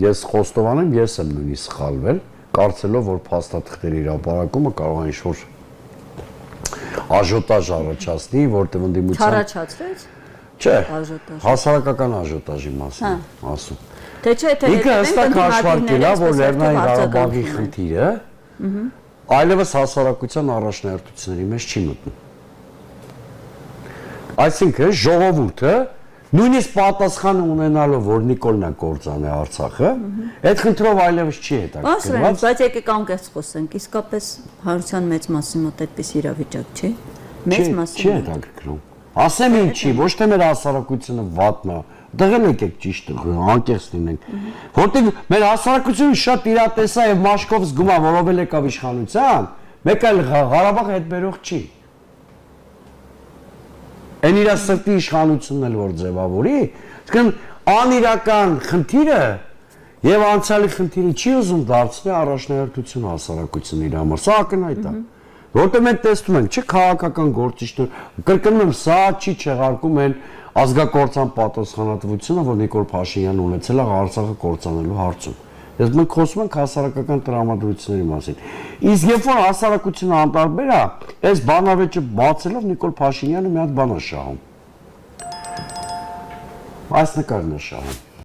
ես խոստովանեմ, ես եմ նույնիսկ սխալվել, կարծելով, որ փաստաթղթերի հրապարակումը կարող է ինչ-որ աժոտաժ առաջացնի, որտեղ ընդդիմության Չառաջացրեց։ Չէ, հասարակական աժոտաժի մասին ասում։ Թե չէ, թե ինքը հստակ հաշվարկել է, որ Լեռնային Ղարաբաղի խնդիրը այլևս հասարակության առաջնահերթությունների մեջ չի մտնում։ Այսինքն ժողովուրդը նույնիսկ պատասխանը ունենալով, որ Նիկոլն է կործանել Արցախը, այդ խնդրով այլևս չի հետաքրքրված։ Բայց եկեք անկեղծ խոսենք, իսկապես հանրության մեծ մասի մոտ այդպես իրավիճակ չի։ Մեծ մասի չի հետաքրքրում։ Ասեմ ինչի, ոչ թե մեր հասարակությունը վատն է, դղել եկեք ճիշտ անկեղծ լինենք, որտեղ մեր հասարակությունը շատ իրատեսա եւ մաշկով զգում է, որով եկավ իշխանության, մեկ այլ Ղարաբաղը հետ բերող չի։ Այն իր սրտի իշխանությունն էլ որ ձևավորի, այսինքն անիրական խնդիրը եւ անցյալի խնդիրը չի ուզում դարձնել առաջնահերթություն հասարակությունների համար։ Սա ակնհայտ է։ Որտեղ մենք տեսնում ենք, չէ՞ քաղաքական գործիչներ, կրկնում եմ, սա չի չեղարկում այն ազգակործան պատասխանատվությունը, որ Նիկոլ Փաշինյանն ունեցել է Արցախը կործանելու հարցում։ Ես մենք խոսում ենք հասարակական տրամադրությունների մասին։ Իսկ երբ որ հասարակությունը անտարբեր է, այս բանավեճը բացելով Նիկոլ Փաշինյանը մի հատ բան է շահում։ Այս նկարն է շահում։